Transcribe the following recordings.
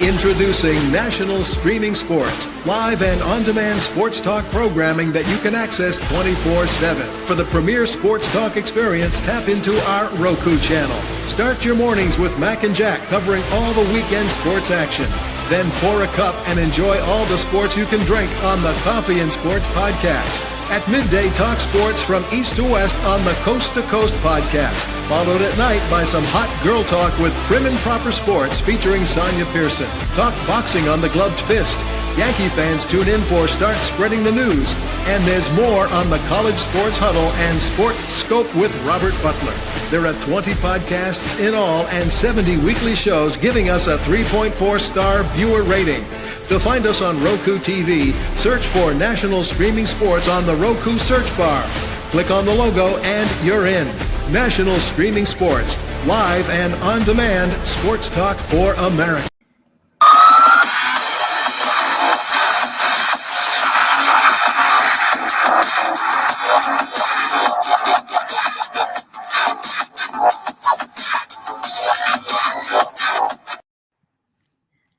Introducing National Streaming Sports, live and on-demand sports talk programming that you can access 24/7. For the premier sports talk experience, tap into our Roku channel. Start your mornings with Mac and Jack covering all the weekend sports action. Then pour a cup and enjoy all the sports you can drink on the Coffee and Sports podcast. At midday, talk sports from east to west on the Coast to Coast podcast. Followed at night by some hot girl talk with Prim and Proper Sports featuring Sonia Pearson. Talk boxing on the Gloved Fist. Yankee fans tune in for Start Spreading the News. And there's more on the College Sports Huddle and Sports Scope with Robert Butler. There are 20 podcasts in all and 70 weekly shows giving us a 3.4-star viewer rating. To find us on Roku TV, search for National Streaming Sports on the Roku search bar. Click on the logo and you're in. National Streaming Sports, live and on-demand sports talk for America.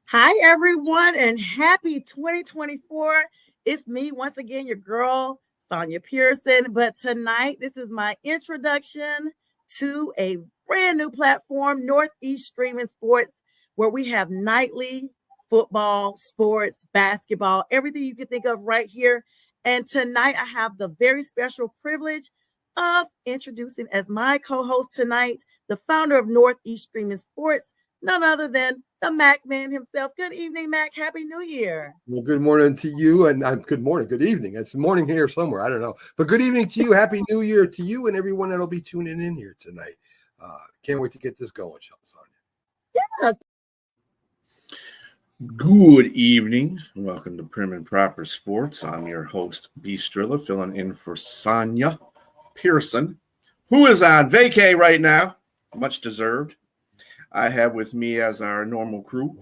Hi, everyone, and happy 2024. It's me, once again, your girl, Sonia Pearson. But tonight, this is my introduction to a brand new platform, Northeast Streaming Sports, where we have nightly football, sports, basketball, everything you can think of right here. And tonight, I have the very special privilege of introducing as my co-host tonight, the founder of Northeast Streaming Sports, none other than the Mac Man himself. Good evening, Mac. Happy New Year. Well, good morning to you, and good morning, good evening. It's morning here somewhere. I don't know, but good evening to you. Happy New Year to you and everyone that'll be tuning in here tonight. Can't wait to get this going, Sonia. Yes. Good evening. Welcome to Prim and Proper Sports. I'm your host, B. Strilla, filling in for Sonia Pearson, who is on vacay right now. Much deserved. I have with me as our normal crew,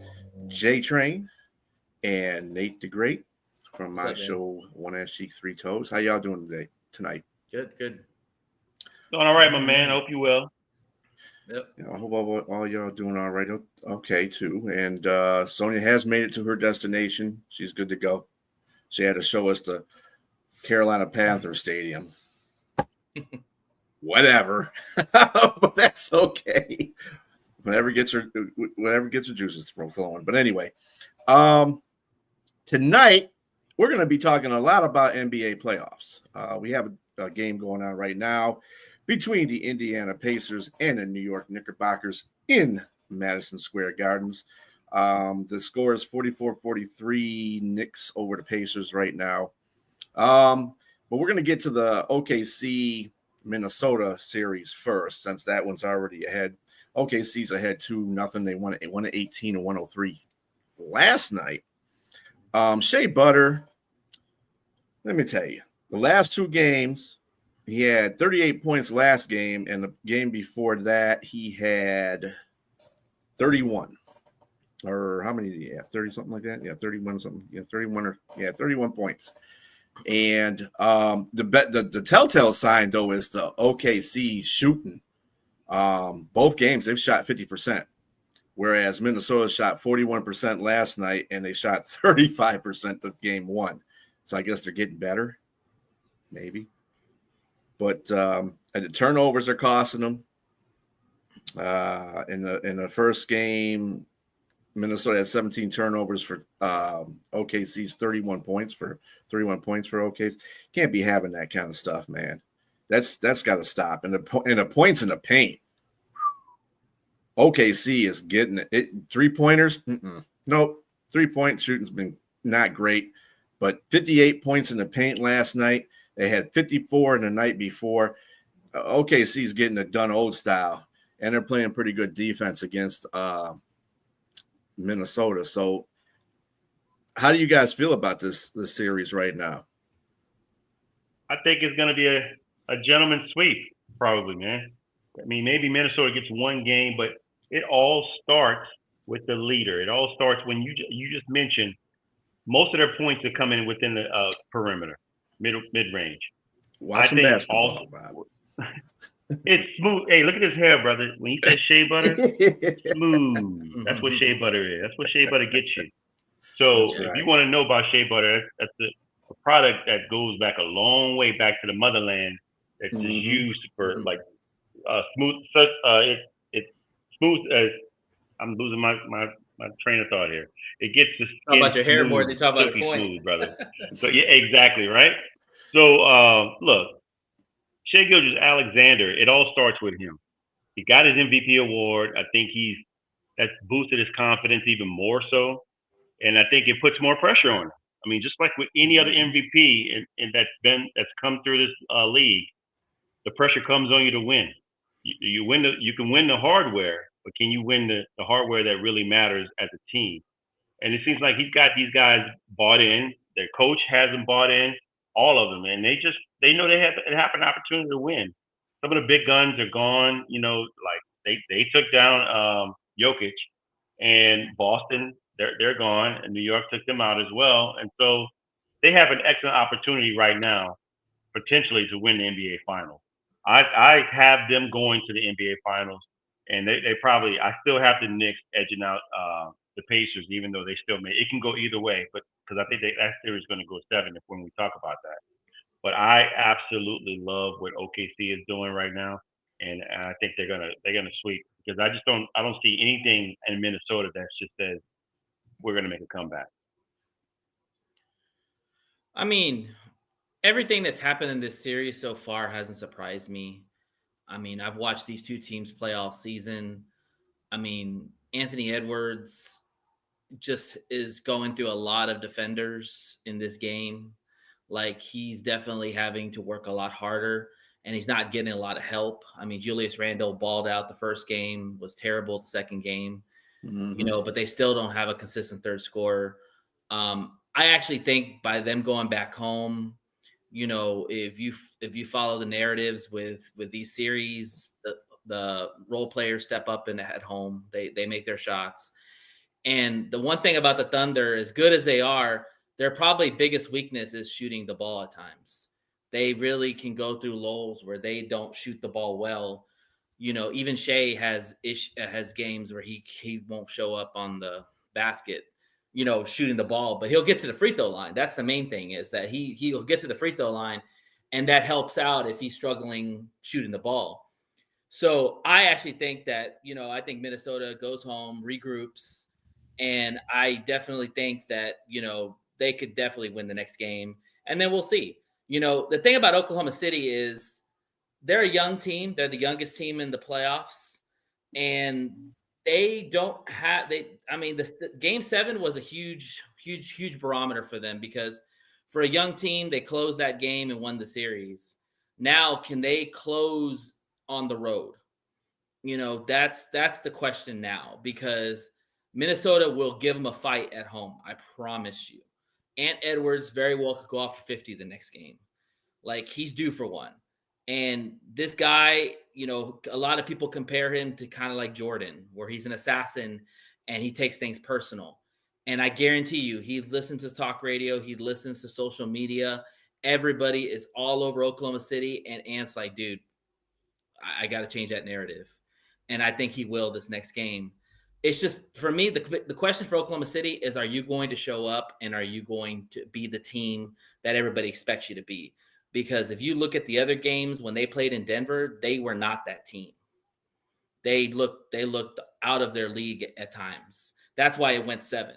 J Train and Nate the Great from my show, One Ass Cheek, Three Toes. How y'all doing tonight? Good. Doing all right, my man. Hope you will. Yep. I hope all y'all doing all right. Okay, too. And Sonia has made it to her destination. She's good to go. She had to show us the Carolina Panther Stadium. Whatever. But that's okay. Whatever gets her juices flowing. But anyway, tonight we're going to be talking a lot about NBA playoffs. We have a game going on right now between the Indiana Pacers and the New York Knickerbockers in Madison Square Gardens. The score is 44-43 Knicks over the Pacers right now. But we're going to get to the OKC Minnesota series first, since that one's already ahead. OKC's ahead 2-0. They won 118 and 103 last night. Shea Butter, let me tell you, the last two games, he had 38 points last game, and the game before that, he had 31. Or how many did he have? 30 something like that? Yeah, 31 something. Yeah, 31 points. And the telltale sign, though, is the OKC shooting. Both games, they've shot 50%, whereas Minnesota shot 41% last night, and they shot 35% of game one. So I guess they're getting better, maybe. But the turnovers are costing them. In the first game, Minnesota had 17 turnovers for OKC's 31 points for OKC. Can't be having that kind of stuff, man. That's got to stop. And the points in the paint. OKC is getting it. 3-pointers? Nope. 3-point shooting's been not great. But 58 points in the paint last night. They had 54 in the night before. OKC's getting it done old style. And they're playing pretty good defense against Minnesota. So how do you guys feel about this series right now? I think it's going to be a gentleman's sweep, probably, man. I mean, maybe Minnesota gets one game, but it all starts with the leader. It all starts when you just mentioned most of their points are coming within the perimeter, mid-range. Watch some basketball, Bob. It's smooth. Hey, look at his hair, brother. When you say shea butter, smooth. That's what shea butter is. That's what shea butter gets you. So That's if right. you want to know about shea butter, that's a product that goes back a long way back to the motherland. It's just used for like smooth. It's smooth as I'm losing my train of thought here. It gets the Talk skin about your hair more than smooth, you talk about a silky point. smooth, brother. So yeah, exactly right. So look, Shea Gilgeous Alexander. It all starts with him. He got his MVP award. I think that's boosted his confidence even more so, and I think it puts more pressure on him. I mean, just like with any other MVP and that's come through this league, the pressure comes on you to win. You win you can win the hardware, but can you win the hardware that really matters as a team? And it seems like he's got these guys bought in. Their coach has them bought in, all of them, and they know they have an opportunity to win. Some of the big guns are gone. You know, like they took down Jokic, and Boston they're gone, and New York took them out as well. And so they have an excellent opportunity right now, potentially, to win the NBA Finals. I have them going to the NBA Finals, and they probably I still have the Knicks edging out the Pacers, even though they still may. It can go either way, but because I think that series is going to go 7 if when we talk about that. But I absolutely love what OKC is doing right now, and I think they're gonna sweep because I don't see anything in Minnesota that just says we're gonna make a comeback. I mean, everything that's happened in this series so far hasn't surprised me. I mean, I've watched these two teams play all season. I mean, Anthony Edwards just is going through a lot of defenders in this game. Like, he's definitely having to work a lot harder, and he's not getting a lot of help. I mean, Julius Randle balled out the first game, was terrible the second game, but they still don't have a consistent third scorer. I actually think by them going back home, if you follow the narratives with these series, the role players step up and at home, they make their shots. And the one thing about the Thunder, as good as they are, their probably biggest weakness is shooting the ball at times. They really can go through lulls where they don't shoot the ball well. Even Shea has games where he won't show up on the basket, shooting the ball, but he'll get to the free throw line. That's the main thing, is that he'll get to the free throw line, and that helps out if he's struggling shooting the ball. So I actually think that, I think Minnesota goes home, regroups, and I definitely think that, they could definitely win the next game. And then we'll see. The thing about Oklahoma City is they're a young team. They're the youngest team in the playoffs. And they don't have the game 7 was a huge barometer for them, because for a young team, they closed that game and won the series. Now, can they close on the road? That's the question now, because Minnesota will give them a fight at home. I promise you. Ant Edwards very well could go off for 50 the next game. Like, he's due for one. And this guy, a lot of people compare him to kind of like Jordan, where he's an assassin and he takes things personal. And I guarantee you, he listens to talk radio. He listens to social media. Everybody is all over Oklahoma City. And Ant's like, dude, I got to change that narrative. And I think he will this next game. It's just, for me, the question for Oklahoma City is, are you going to show up, and are you going to be the team that everybody expects you to be? Because if you look at the other games when they played in Denver, they were not that team. They looked out of their league at times. That's why it went 7.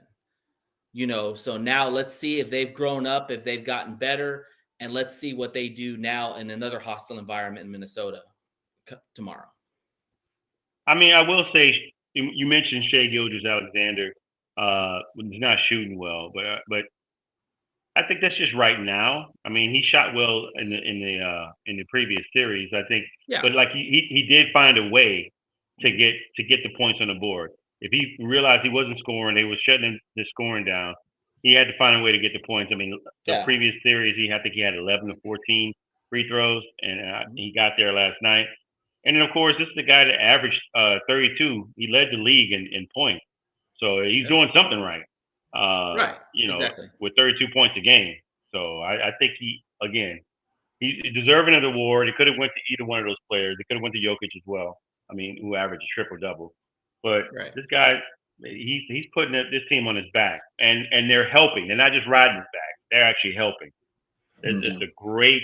So now let's see if they've grown up, if they've gotten better, and let's see what they do now in another hostile environment in Minnesota tomorrow. I mean, I will say, you mentioned Shea Gilgeous Alexander. He's not shooting well, but I think that's just right now. I mean, he shot well in the previous series, I think. Yeah. But like he did find a way to get the points on the board. If he realized he wasn't scoring, they were shutting the scoring down. He had to find a way to get the points. I mean, the previous series, I think he had 11 to 14 free throws, and he got there last night. And then, of course, this is the guy that averaged 32. He led the league in points. So he's doing something right. Right. Exactly. With 32 points a game. So I think he's He's deserving of the award. It could have went to either one of those players. It could have went to Jokic as well. I mean, who averaged a triple-double. But Right. this guy, he's putting this team on his back, and they're helping. They're not just riding his back. They're actually helping. It's a great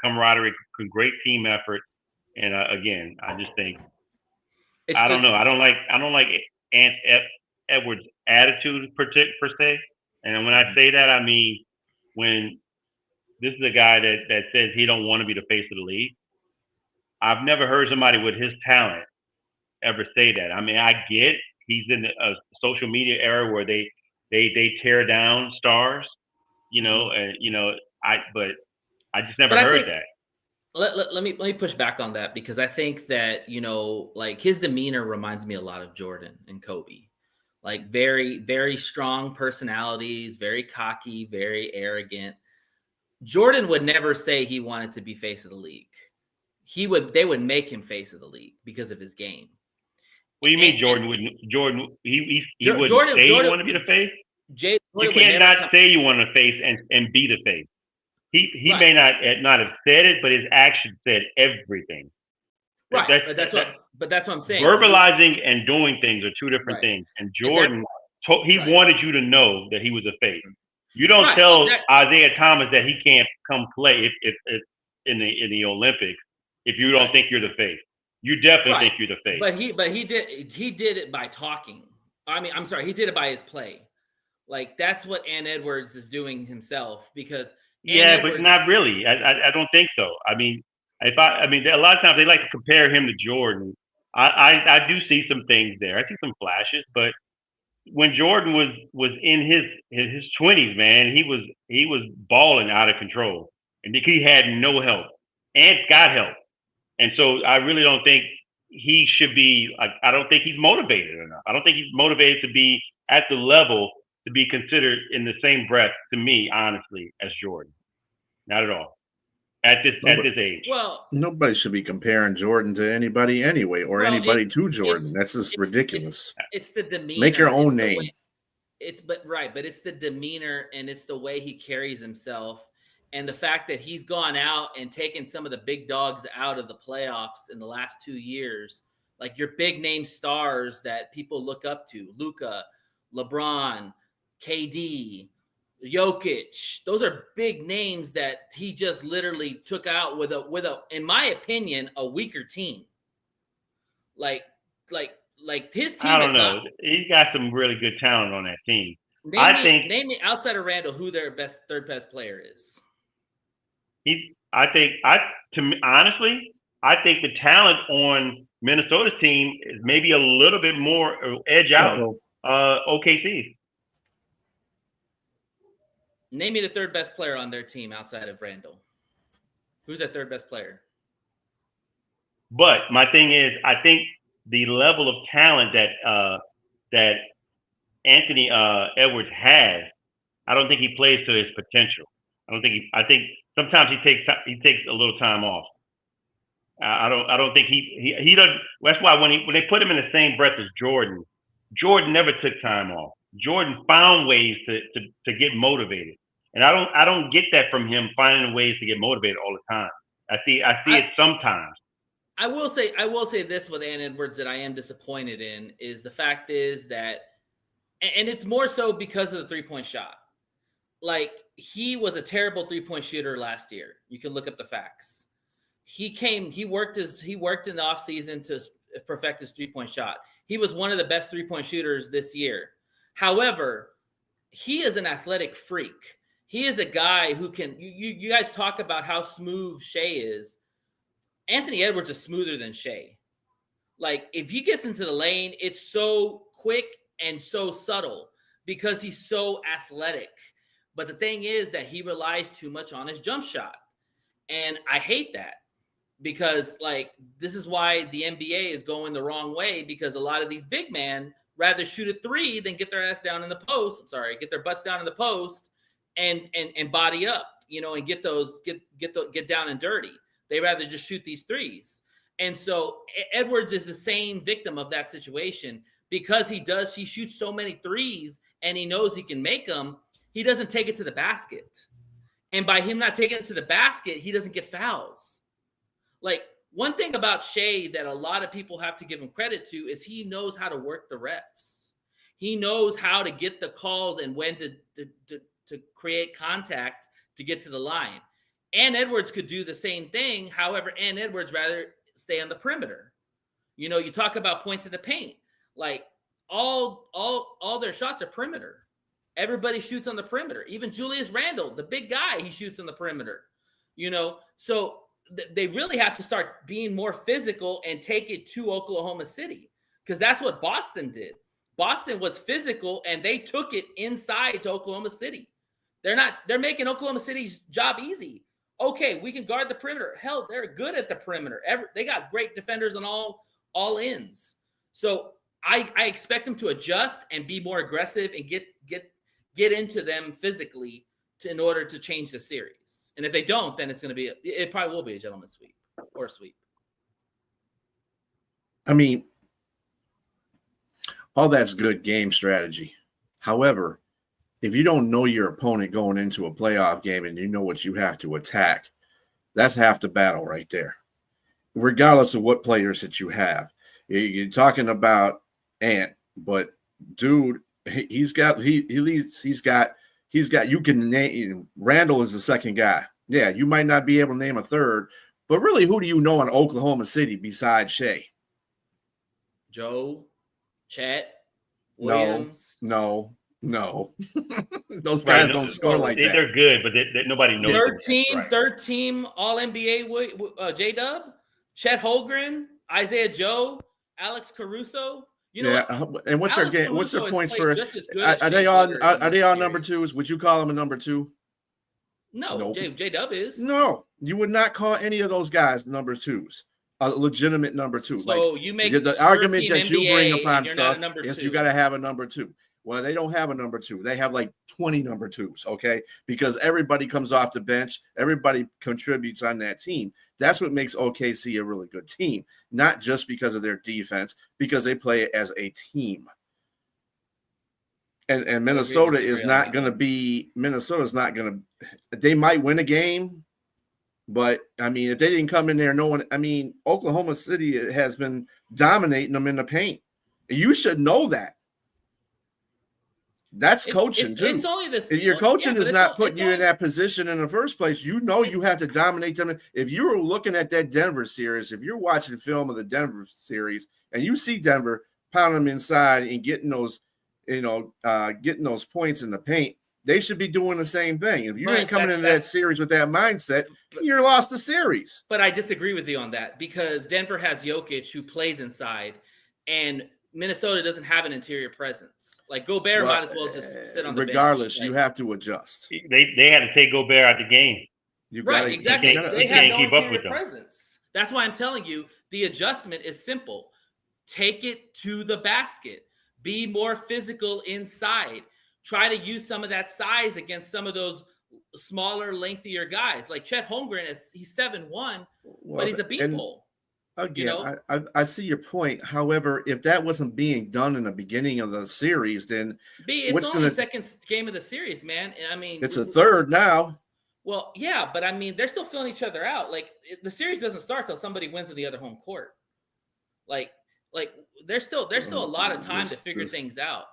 camaraderie, great team effort. And again, I just think I don't know. I don't like Ant Edwards' attitude per se. And when I say that, I mean when this is a guy that says he don't want to be the face of the league. I've never heard somebody with his talent ever say that. I mean, I get he's in a social media era where they tear down stars, and but I just never heard that. Let me push back on that, because I think that, like, his demeanor reminds me a lot of Jordan and Kobe. Like, very, very strong personalities, very cocky, very arrogant. Jordan would never say he wanted to be face of the league. They would make him face of the league because of his game. What do you mean Jordan wouldn't? Jordan, he wouldn't say you want to be the face? You can't not say you want to face and be the face. He right. may not have said it, but his action said everything. Right, that's what I'm saying. Verbalizing and doing things are two different things. And Jordan, wanted you to know that he was a face. You don't tell Isaiah Thomas that he can't come play if in the Olympics if you don't think you're the face. You definitely think you're the face. But he did it by talking. I mean, I'm sorry, he did it by his play. Like, that's what Ant Edwards is doing himself, because but not really. I don't think so. I mean, a lot of times they like to compare him to Jordan. I do see some things there. I see some flashes, but when Jordan was in his 20s, man, he was balling out of control, and he had no help. Ant got help, and so I really don't think he should be. I don't think he's motivated enough. I don't think he's motivated to be at the level to be considered in the same breath, to me, honestly, as Jordan. Not at all. At this age. Well, nobody should be comparing Jordan to anybody anyway, or anybody to Jordan. That's just ridiculous. It's the demeanor. Make your own name. But it's the demeanor, and it's the way he carries himself, and the fact that he's gone out and taken some of the big dogs out of the playoffs in the last 2 years, like your big name stars that people look up to, Luka, LeBron, KD, Jokic. Those are big names that he just literally took out with a, in my opinion, a weaker team. Like his team. I don't know. He's got some really good talent on that team. Name me outside of Randall who their third best player is. Honestly, I think the talent on Minnesota's team is maybe a little bit more edge out OKC. Name me the third best player on their team outside of Randall. Who's their third best player? But my thing is, I think the level of talent that Anthony Edwards has, I don't think he plays to his potential. I think sometimes he takes a little time off. I don't think he doesn't. That's why when they put him in the same breath as Jordan never took time off. Jordan found ways to get motivated, and I don't get that from him finding ways to get motivated all the time. I see it sometimes. I will say this with Ant Edwards that I am disappointed in is the fact is that, and it's more so because of the 3-point shot. Like, he was a terrible 3-point shooter last year. You can look up the facts. He worked in the offseason to perfect his 3-point shot. He was one of the best 3-point shooters this year. However, he is an athletic freak. He is a guy who can, you guys talk about how smooth Shea is. Anthony Edwards is smoother than Shea. Like, if he gets into the lane, it's so quick and so subtle because he's so athletic. But the thing is that he relies too much on his jump shot. And I hate that because, like, this is why the NBA is going the wrong way, because a lot of these big men rather shoot a three than get their ass down in the post. Get their butts down in the post and body up, and get down and dirty. They rather just shoot these threes. And so Edwards is the same victim of that situation because he shoots so many threes and he knows he can make them. He doesn't take it to the basket. And by him not taking it to the basket, he doesn't get fouls. Like, one thing about Shea that a lot of people have to give him credit to is he knows how to work the refs. He knows how to get the calls and when to create contact to get to the line. Ann Edwards could do the same thing. However, Ann Edwards rather stay on the perimeter. You know, you talk about points in the paint. Like, all their shots are perimeter. Everybody shoots on the perimeter. Even Julius Randle, the big guy, he shoots on the perimeter. You know, so they really have to start being more physical and take it to Oklahoma City, because that's what Boston did. Boston was physical and they took it inside to Oklahoma City. They're making Oklahoma City's job easy. Okay, we can guard the perimeter. Hell, they're good at the perimeter. They got great defenders on all ends. So I expect them to adjust and be more aggressive and get into them physically in order to change the series. And if they don't, then it probably will be a gentleman's sweep or a sweep. I mean, all that's good game strategy. However, if you don't know your opponent going into a playoff game and you know what you have to attack, that's half the battle right there. Regardless of what players that you have. You're talking about Ant, but dude, you can name Randall is the second guy. Yeah, you might not be able to name a third, but really, who do you know in Oklahoma City besides Shea? Joe, Chet, Williams. No. Those guys don't score like that. They're good, but nobody knows. Third team All NBA J-Dub, Chet Holmgren, Isaiah Joe, Alex Caruso. You know, and what's Alex their game? Caruso What's their points for? Are they all number twos? Would you call them a number two? No, nope. J-Dub is. No, you would not call any of those guys number twos. A legitimate number two. So you make the argument that NBA you bring upon stuff is two. You got to have a number two. Well, they don't have a number two. They have like 20 number twos, okay? Because everybody comes off the bench. Everybody contributes on that team. That's what makes OKC a really good team, not just because of their defense, because they play as a team. And Minnesota is not going to be – Minnesota's not going to – they might win a game, but, I mean, if they didn't come in there knowing – I mean, Oklahoma City has been dominating them in the paint. You should know that. That's coaching, too. It's only this. If your coaching is not putting you in that position in the first place, you know you have to dominate them. If you were looking at that Denver series, if you're watching film of the Denver series and you see Denver pound them inside and getting those, getting those points in the paint, they should be doing the same thing. If you ain't coming into that series with that mindset, you're lost the series. But I disagree with you on that, because Denver has Jokic, who plays inside, and Minnesota doesn't have an interior presence. Like, Gobert might as well just sit on the bench. Regardless, you have to adjust. They had to take Gobert out of the game. Exactly. They have no keep up interior with them. presence. That's why I'm telling you, the adjustment is simple. Take it to the basket. Be more physical inside. Try to use some of that size against some of those smaller, lengthier guys. Like Chet Holmgren, he's 7'1", but he's a beanpole. Again, I see your point. However, if that wasn't being done in the beginning of the series, then it's only the second game of the series, man. I mean, it's a third now. Well, yeah, but I mean, they're still filling each other out. Like, the series doesn't start till somebody wins in the other home court. Like there's still a lot of time to figure things out.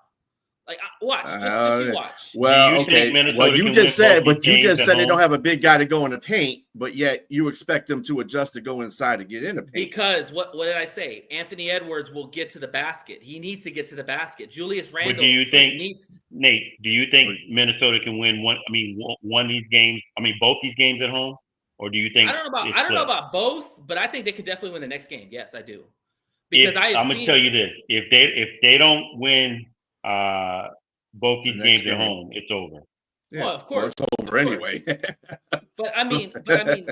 Like, watch, just watch. Well, okay. Well, you just said they don't have a big guy to go in the paint, but yet you expect them to adjust to go inside to get in the paint. Because what did I say? Anthony Edwards will get to the basket. He needs to get to the basket. Julius Randle. But do you think, Nate? Do you think Minnesota can win one of these games? I mean, both these games at home, or do you think? I don't know about both, but I think they could definitely win the next game. Yes, I do. Because I'm going to tell you this: if they don't win both these games at home, it's over. Yeah. Well, of course, it's over anyway. but I mean,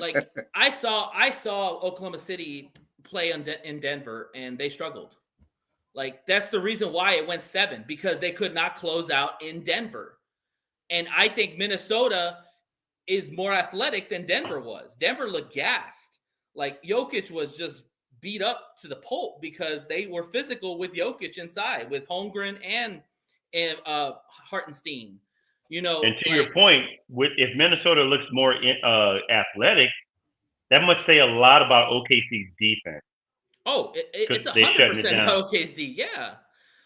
like, I saw Oklahoma City play in Denver, and they struggled. Like, that's the reason why it went 7, because they could not close out in Denver. And I think Minnesota is more athletic than Denver was. Denver looked gassed. Like, Jokic was just beat up to the pulp because they were physical with Jokic inside, with Holmgren and Hartenstein. You know, And to your point, if Minnesota looks more athletic, that must say a lot about OKC's defense. It's They shutting it 100% down. OKC. Yeah.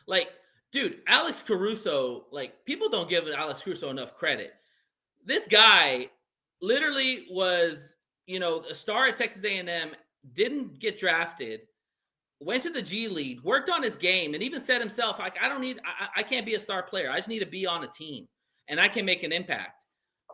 Like, dude, Alex Caruso, like, people don't give Alex Caruso enough credit. This guy literally was, a star at Texas A&M, didn't get drafted, went to the G League, worked on his game, and even said himself, like, I can't be a star player. I just need to be on a team, and I can make an impact.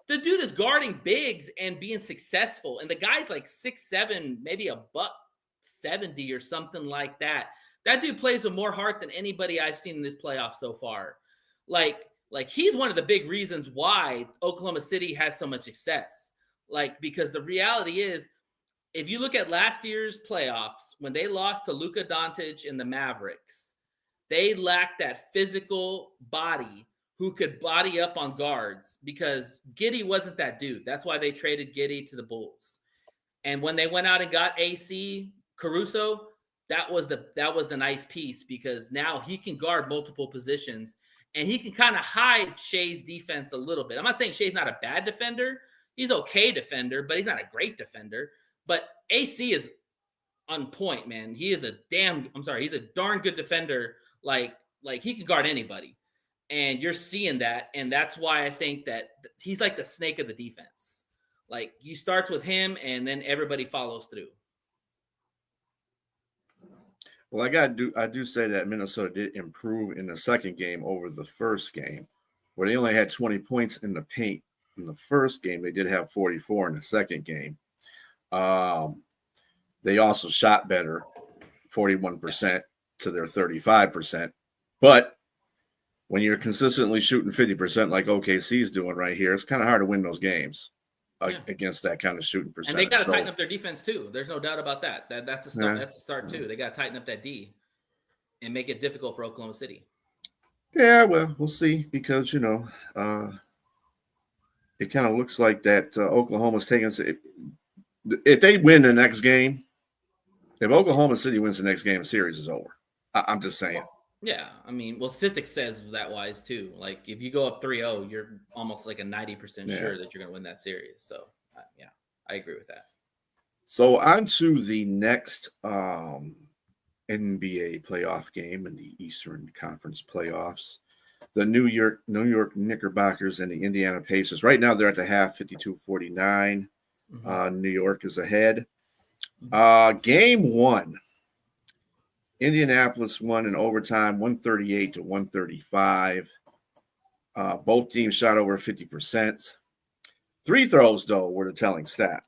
The dude is guarding bigs and being successful, and the guy's like 6'7", maybe $170 or something like that. That dude plays with more heart than anybody I've seen in this playoff so far. Like he's one of the big reasons why Oklahoma City has so much success. Like, because the reality is, if you look at last year's playoffs, when they lost to Luka Doncic and the Mavericks, they lacked that physical body who could body up on guards, because Giddey wasn't that dude. That's why they traded Giddey to the Bulls. And when they went out and got AC Caruso, that was the nice piece, because now he can guard multiple positions and he can kind of hide Shea's defense a little bit. I'm not saying Shea's not a bad defender. He's okay defender, but he's not a great defender. But AC is on point, man. He's a darn good defender. Like he can guard anybody. And you're seeing that. And that's why I think that he's like the snake of the defense. Like, he starts with him and then everybody follows through. Well, I do say that Minnesota did improve in the second game over the first game, where they only had 20 points in the paint in the first game. They did have 44 in the second game. They also shot better, 41% to their 35%. But when you're consistently shooting 50% like OKC is doing right here, it's kind of hard to win those games against that kind of shooting percentage. And they got to tighten up their defense too. There's no doubt about that. That's a start. Yeah. That's a start too. They got to tighten up that D and make it difficult for Oklahoma City. Yeah, well, we'll see, because it kind of looks like that Oklahoma's taking. If they win the next game, if Oklahoma City wins the next game, the series is over. I'm just saying. Yeah, I mean, well, statistics says that wise too. Like, if you go up 3-0, you're almost like a 90% sure that you're going to win that series. So, yeah, I agree with that. So, on to the next NBA playoff game in the Eastern Conference playoffs. The New York Knickerbockers and the Indiana Pacers. Right now, they're at the half, 52-49. New York is ahead. Game one. Indianapolis won in overtime, 138-135. Both teams shot over 50%. Free throws, though, were the telling stat.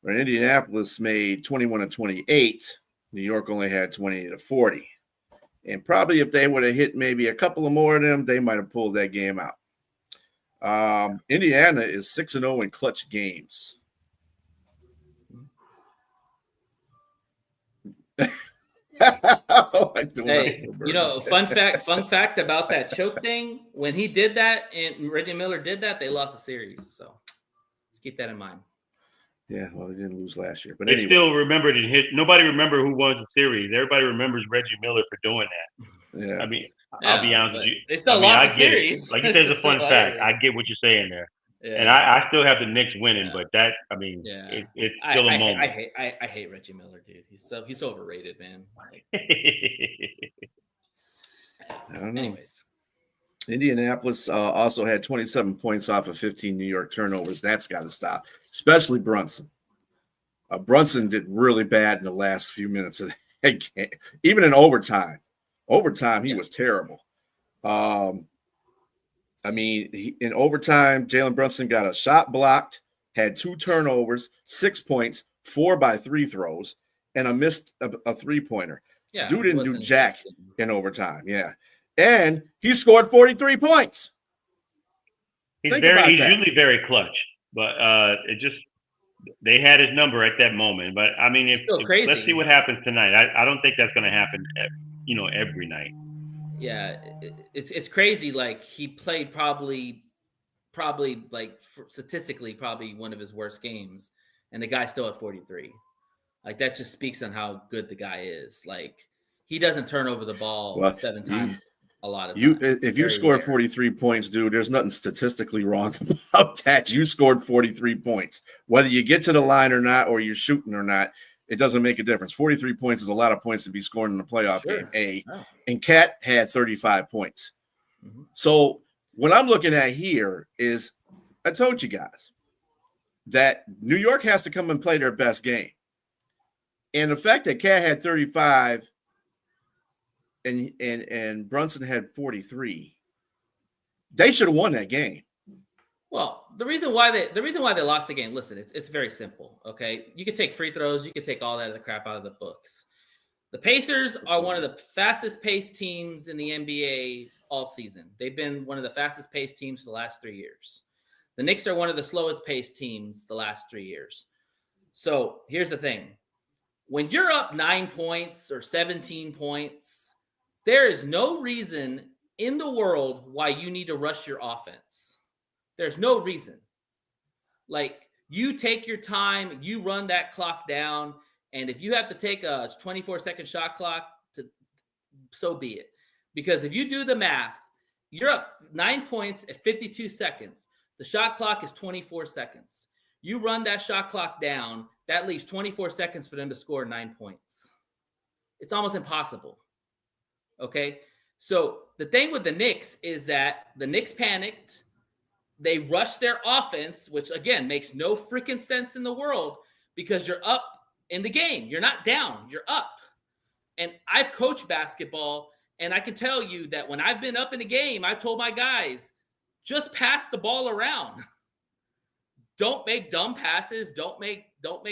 When Indianapolis made 21-28, New York only had 28-40. And probably if they would have hit maybe a couple of more of them, they might have pulled that game out. Indiana is 6-0 in clutch games. Hey, fun fact about that choke thing, when he did that and Reggie Miller did that, they lost the series. So let's keep that in mind. Yeah, well, they didn't lose last year, but they anyway. Still remembered it. Nobody remember who won the series. Everybody remembers Reggie Miller for doing that. Yeah, I mean, I'll be honest with you. They still lost the series. Like you said, it's a fun fact. I get what you're saying there. Yeah. And I still have the Knicks winning, but that, I mean, it's still a moment. I hate Reggie Miller, dude. He's so overrated, man. Like, I don't know. Anyways, Indianapolis also had 27 points off of 15 New York turnovers. That's got to stop, especially Brunson. Brunson did really bad in the last few minutes of that game, even in overtime. He was terrible. I mean, in overtime, Jalen Brunson got a shot blocked, had 2 turnovers, 6 points, 4 by 3 throws, and a missed a three-pointer. Yeah, Dude didn't do jack in overtime. Yeah. And he scored 43 points. He's usually very clutch, but they had his number at that moment. But I mean, let's see what happens tonight. I don't think that's going to happen, every night. Yeah, it's crazy. Like, he played probably like statistically probably one of his worst games, and the guy still at 43. Like, that just speaks on how good the guy is. Like, he doesn't turn over the ball 7 times. a lot of You, times. if you Very score rare. 43 points, dude, there's nothing statistically wrong about that. You scored 43 points. Whether you get to the line or not, or you're shooting or not, it doesn't make a difference. 43 points is a lot of points to be scored in a playoff Sure. game. Oh. And Cat had 35 points. Mhm. So what I'm looking at here is, I told you guys that New York has to come and play their best game. And the fact that Cat had 35 and Brunson had 43, they should have won that game. Well, the reason why they lost the game, listen, it's very simple. Okay. You can take free throws, you can take all that other crap out of the books. The Pacers are one of the fastest paced teams in the NBA all season. They've been one of the fastest paced teams for the last 3 years. The Knicks are one of the slowest paced teams the last 3 years. So here's the thing. When you're up 9 points or 17 points, there is no reason in the world why you need to rush your offense. There's no reason. Like, you take your time, you run that clock down, and if you have to take a 24-second shot clock, so be it. Because if you do the math, you're up 9 points at 52 seconds. The shot clock is 24 seconds. You run that shot clock down, that leaves 24 seconds for them to score 9 points. It's almost impossible. Okay? So the thing with the Knicks is that the Knicks panicked. They rushed their offense, which, again, makes no freaking sense in the world because you're up in the game. You're not down. You're up. And I've coached basketball, and I can tell you that when I've been up in the game, I've told my guys, just pass the ball around. Don't make dumb passes. Don't make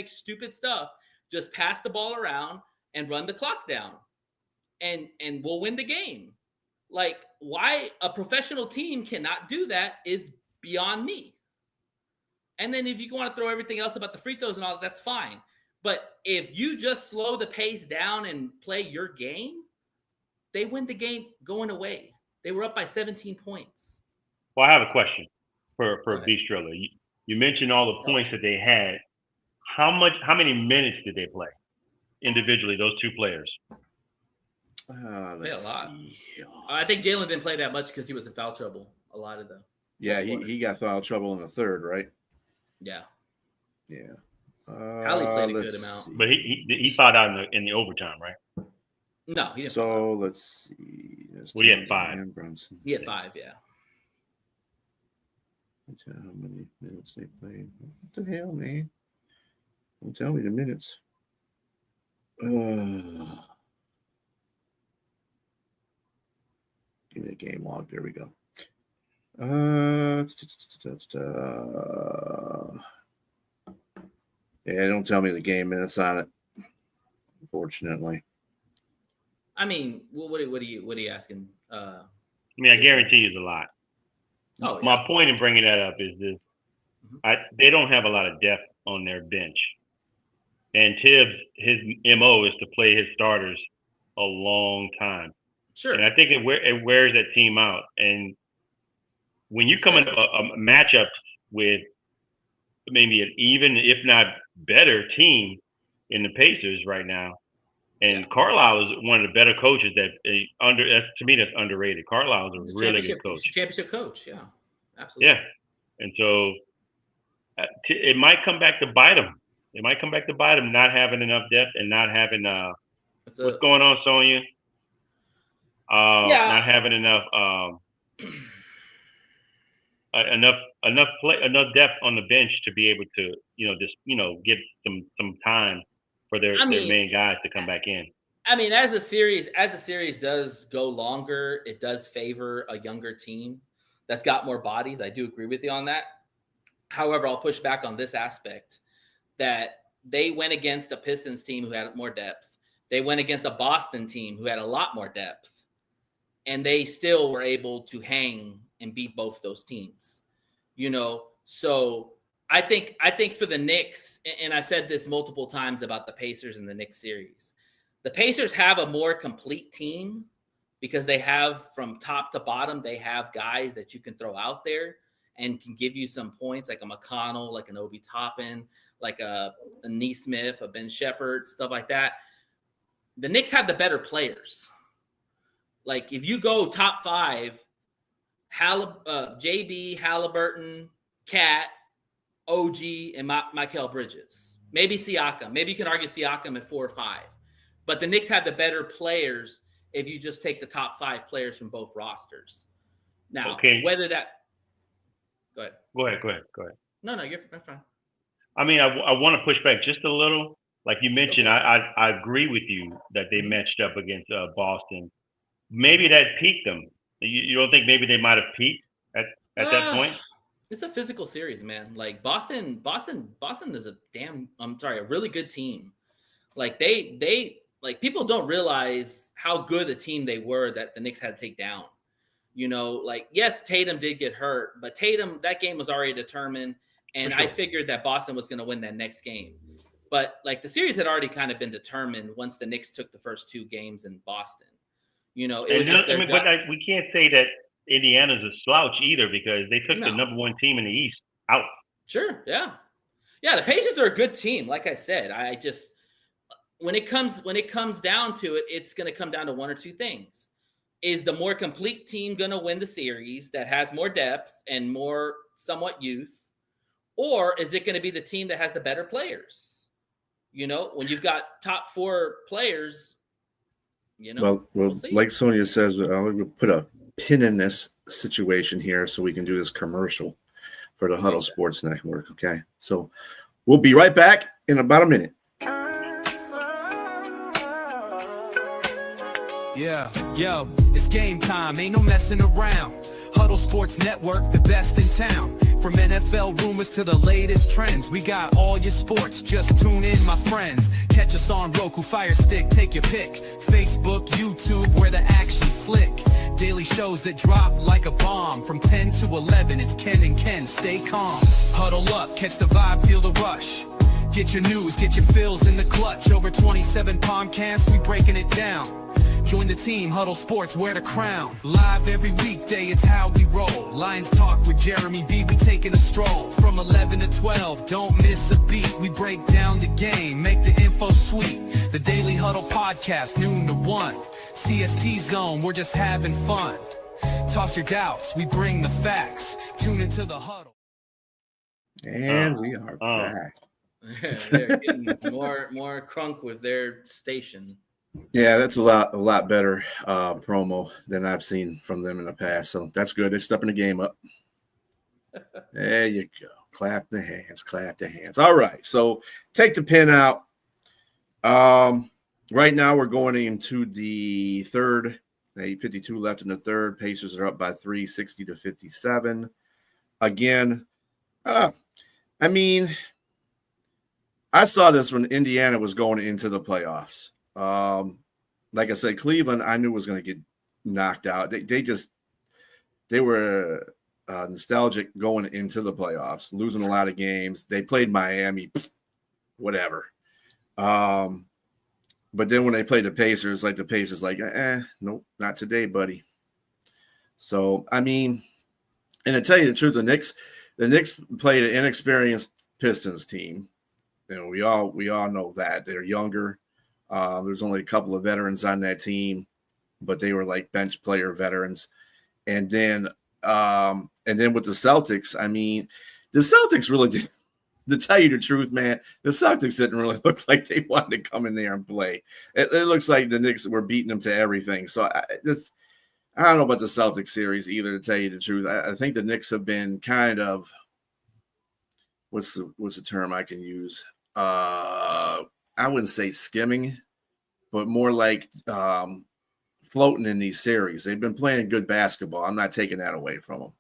stupid stuff. Just pass the ball around and run the clock down. And we'll win the game. Like, why a professional team cannot do that is beyond me. And then if you want to throw everything else about the free throws and all, that's fine. But if you just slow the pace down and play your game, they win the game going away. They were up by 17 points. Well, I have a question for Bistro. You mentioned all the points that they had. How many minutes did they play individually, those two players? Let's a lot. see. I think Jalen didn't play that much because he was in foul trouble a lot of them. Yeah, he got foul trouble in the third, right? Yeah. Yeah. Hallie played a good let's amount. see. But he fouled out in the overtime, right? No, he didn't. So let's see. Well, he had 5. And Brunson. He had 5, yeah. How many minutes they played? What the hell, man? Don't tell me the minutes. Give me the game log. There we go. Yeah, don't tell me the game minutes on it. Unfortunately. I mean, what are you asking? I mean, I guarantee you it's a lot. Oh, yeah. My point in bringing that up is this: they don't have a lot of depth on their bench, and Tibbs, his MO is to play his starters a long time. Sure. And I think it wears that team out. And when you come in a matchup with maybe an even, if not better, team in the Pacers right now, and Carlisle is one of the better coaches to me that's underrated. Carlisle is a really good coach. Championship coach, yeah, absolutely. Yeah, and so it might come back to bite them. It might come back to bite them not having enough depth and not having what's going on, Sonia? Not having enough enough depth on the bench to be able to get some time for their main guys to come back in. I mean, as the series does go longer, it does favor a younger team that's got more bodies. I do agree with you on that. However, I'll push back on this aspect that they went against a Pistons team who had more depth. They went against a Boston team who had a lot more depth. And they still were able to hang and beat both those teams. So I think for the Knicks, and I've said this multiple times about the Pacers and the Knicks series, the Pacers have a more complete team because they have from top to bottom, they have guys that you can throw out there and can give you some points, like a McConnell, like an Obi Toppin, like a Nesmith, a Ben Shepherd, stuff like that. The Knicks have the better players. Like if you go top 5, JB, Halliburton, Cat, OG, and Mikal Bridges. Maybe Siakam. Maybe you can argue Siakam at 4 or 5. But the Knicks have the better players if you just take the top 5 players from both rosters. Now, whether that – go ahead. Go ahead. No, you're fine. I mean, I want to push back just a little. Like you mentioned, I agree with you that they matched up against Boston. Maybe that peaked them. You don't think maybe they might have peaked at that point? It's a physical series, man. Like Boston is a really good team. Like they like people don't realize how good a team they were that the Knicks had to take down. You know, like yes, Tatum did get hurt, but that game was already determined, and I figured that Boston was going to win that next game. But like the series had already kind of been determined once the Knicks took the first 2 games in Boston. You know, it was just their job. But we can't say that Indiana's a slouch either because they took the number 1 team in the East out. Sure, yeah. The Pacers are a good team. Like I said, I just when it comes down to it, it's going to come down to 1 or 2 things. Is the more complete team going to win the series that has more depth and more somewhat youth, or is it going to be the team that has the better players? You know, when you've got top 4 players, you know. Well, we'll see. Like Sonia says, we'll put a pin in this situation here so we can do this commercial for the Huddle Sports Network. Okay, so we'll be right back in about a minute. Yeah, yo, it's game time. Ain't no messing around. Huddle Sports Network, the best in town. From NFL rumors to the latest trends, we got all your sports. Just tune in, my friends. Catch us on Roku, Fire Stick, take your pick. Facebook, YouTube, where the action's slick. Daily shows that drop like a bomb. From 10 to 11, it's Ken and Ken. Stay calm. Huddle up, catch the vibe, feel the rush. Get your news, get your fills in the clutch. Over 27 podcasts, we breaking it down. Join the team, Huddle Sports, wear the crown. Live every weekday, it's how we roll. Lions Talk with Jeremy B, we taking a stroll. From 11 to 12, don't miss a beat. We break down the game, make the info sweet. The Daily Huddle Podcast, noon to 1. CST Zone, we're just having fun. Toss your doubts, we bring the facts. Tune into the Huddle. And we are back. They're getting more crunk with their station. Yeah, that's a lot better promo than I've seen from them in the past. So that's good. They're stepping the game up. There you go. Clap the hands. All right. So take the pin out. Right now we're going into the third. 8:52 left in the third. Pacers are up by 3, 60-57. Again, I mean, I saw this when Indiana was going into the playoffs. Like I said, Cleveland, I knew was going to get knocked out. They were nostalgic going into the playoffs, losing a lot of games. They played Miami, whatever. But then when they played the Pacers, nope, not today, buddy. So, I mean, and to tell you the truth, the Knicks played an inexperienced Pistons team. You know, we all know that. They're younger. There's only a couple of veterans on that team, but they were like bench player veterans. And then with the Celtics, I mean, the Celtics really did, to tell you the truth, man, the Celtics didn't really look like they wanted to come in there and play. It looks like the Knicks were beating them to everything. So I don't know about the Celtics series either, to tell you the truth. I think the Knicks have been kind of, what's the term I can use? I wouldn't say skimming, but more like floating in these series. They've been playing good basketball. I'm not taking that away from them.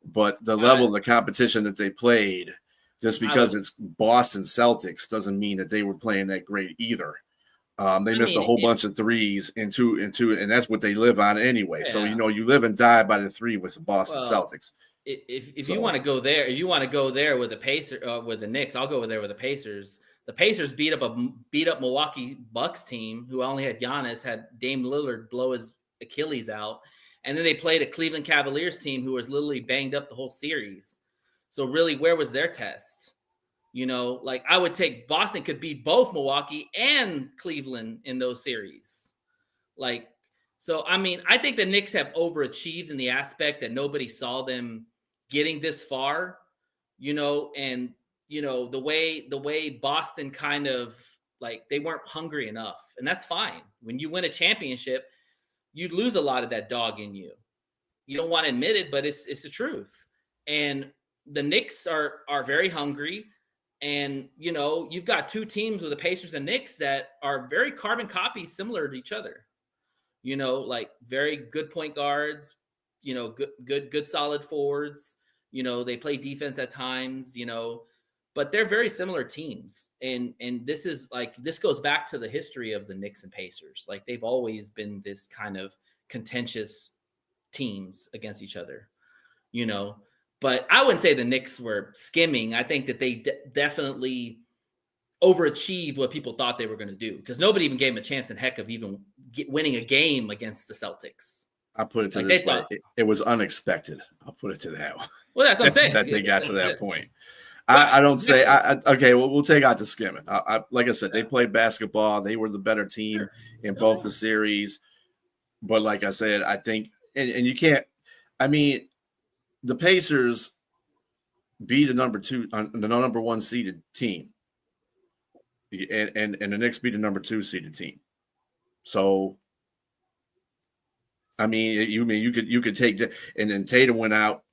But the level of the competition that they played, just because it's Boston Celtics, doesn't mean that they were playing that great either. They missed a whole bunch of threes into, and that's what they live on anyway. Yeah. So, you live and die by the three with the Boston Celtics. If you want to go there, with the Pacers, with the Knicks, I'll go there with the Pacers. The Pacers beat up Milwaukee Bucks team who only had Giannis, had Dame Lillard blow his Achilles out. And then they played a Cleveland Cavaliers team who was literally banged up the whole series. So really, where was their test? I would take Boston could beat both Milwaukee and Cleveland in those series. So, I mean, I think the Knicks have overachieved in the aspect that nobody saw them getting this far, and the way Boston kind of like they weren't hungry enough, and that's fine. When you win a championship, you lose a lot of that dog in you. You don't want to admit it, but it's the truth. And the Knicks are very hungry. And, you've got two teams with the Pacers and Knicks that are very carbon copies similar to each other. Like very good point guards, good solid forwards. They play defense at times, but they're very similar teams. And this goes back to the history of the Knicks and Pacers. Like they've always been this kind of contentious teams against each other, but I wouldn't say the Knicks were skimming. I think that they definitely overachieved what people thought they were going to do because nobody even gave them a chance in heck of even winning a game against the Celtics. I'll put it to this way. It was unexpected. I'll put it to that one. Well, that's what I'm saying. that they got to that point. I don't say – okay, well, we'll take out the skimming. Like I said, they played basketball. They were the better team in both the series. But like I said, I think – and you can't – I mean, the Pacers beat the number one seeded team. And the Knicks beat the number 2 seeded team. So, I mean, you could take – and then Tatum went out.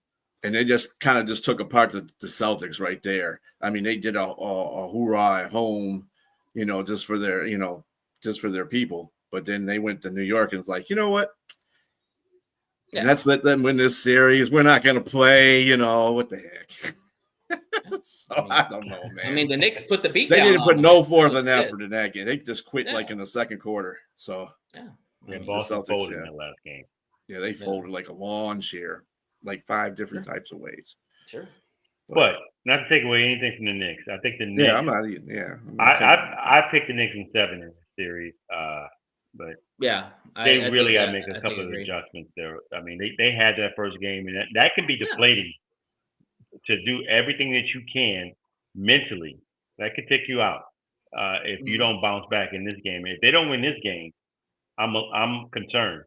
And they just kind of took apart the Celtics right there. I mean, they did a hoorah at home, just for their people. But then they went to New York and it's like, you know what? Yeah. Let's let them win this series. We're not going to play, what the heck? So I don't know, man. I mean, the Knicks put the beat down. They didn't put no more than effort in that game. They just quit like in the second quarter. So Boston folded in that last game. Yeah, they folded like a lawn chair. Like 5 different types of ways. Sure. But not to take away anything from the Knicks. I think the Knicks. Yeah, I'm not even. Yeah. I picked the Knicks in 7 in the series. But yeah, they really got to make a couple of adjustments there. I mean, they had that first game, and that can be deflating to do everything that you can mentally. That could take you out if you don't bounce back in this game. If they don't win this game, I'm concerned.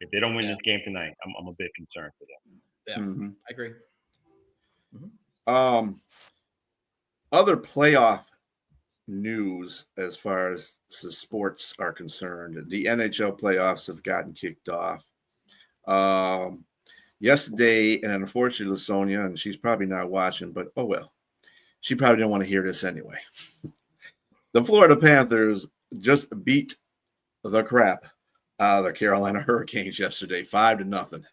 If they don't win this game tonight, I'm a bit concerned for them. Yeah, I agree. Other playoff news as far as the sports are concerned, the NHL playoffs have gotten kicked off. Yesterday, and unfortunately, Sonia, and she's probably not watching, but oh well, she probably didn't want to hear this anyway. The Florida Panthers just beat the crap out of the Carolina Hurricanes yesterday, 5-0.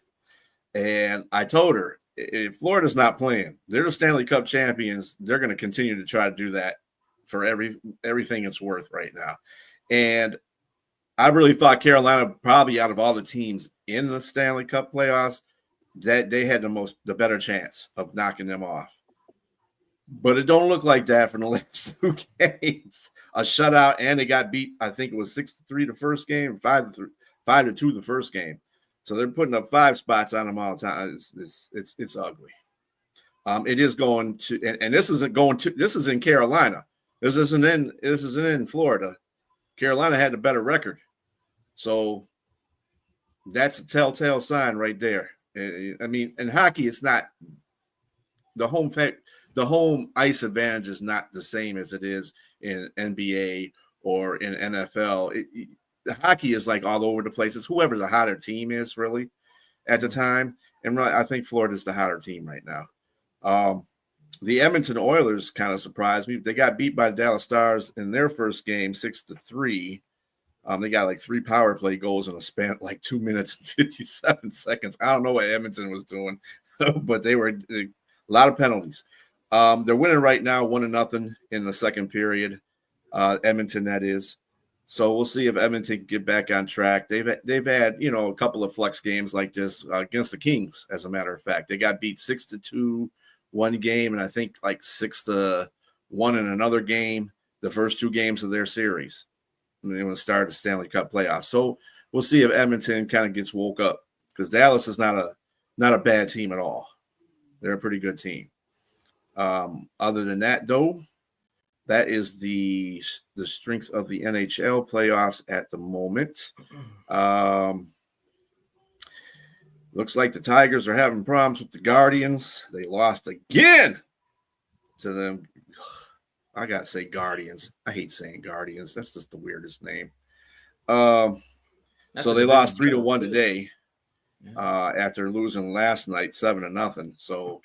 And I told her, if Florida's not playing, they're the Stanley Cup champions. They're going to continue to try to do that for everything it's worth right now. And I really thought Carolina, probably out of all the teams in the Stanley Cup playoffs, that they had the better chance of knocking them off. But it don't look like that from the last 2 games. A shutout, and they got beat. I think it was 6-3 the first game, 5-2 the first game. So they're putting up 5 spots on them all the time. It's ugly. It is going to, and this isn't going to. This is in Carolina. This isn't in Florida. Carolina had a better record, so that's a telltale sign right there. I mean, in hockey, it's not the home ice advantage is not the same as it is in NBA or in NFL. The hockey is like all over the place. It's whoever the hotter team is really at the time. And I think Florida's the hotter team right now. The Edmonton Oilers kind of surprised me. They got beat by the Dallas Stars in their first game, 6-3. They got like 3 power play goals in a span of like 2 minutes and 57 seconds. I don't know what Edmonton was doing, but they were a lot of penalties. They're winning right now, 1-0 in the second period. Edmonton, that is. So we'll see if Edmonton can get back on track. They've had a couple of flex games like this against the Kings. As a matter of fact, they got beat 6-2 one game, and I think like 6-1 in another game. The first 2 games of their series, and they want to start the Stanley Cup playoffs. So we'll see if Edmonton kind of gets woke up because Dallas is not a bad team at all. They're a pretty good team. Other than that, though. That is the strength of the NHL playoffs at the moment. Looks like the Tigers are having problems with the Guardians. They lost again to them. I gotta say Guardians. I hate saying Guardians. That's just the weirdest name. So they lost 3-1 today after losing last night 7-0. So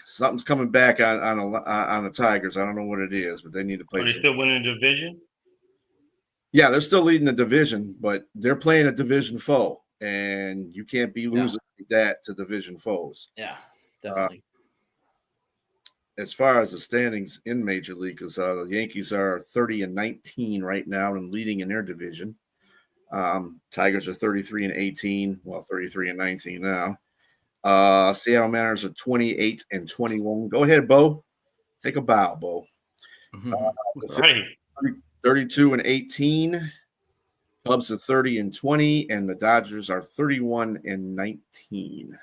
something's coming back on the Tigers. I don't know what it is, but they need to play. Are they still winning the division? Yeah, they're still leading the division, but they're playing a division foe, and you can't be losing like that to division foes. Yeah, definitely. As far as the standings in Major League, because the Yankees are 30-19 right now and leading in their division. Tigers are 33-18, well, 33-19 now. Seattle Mariners are 28-21. Go ahead, Bo. Take a bow, Bo. Right. 32-18. Cubs are 30-20, and the Dodgers are 31-19.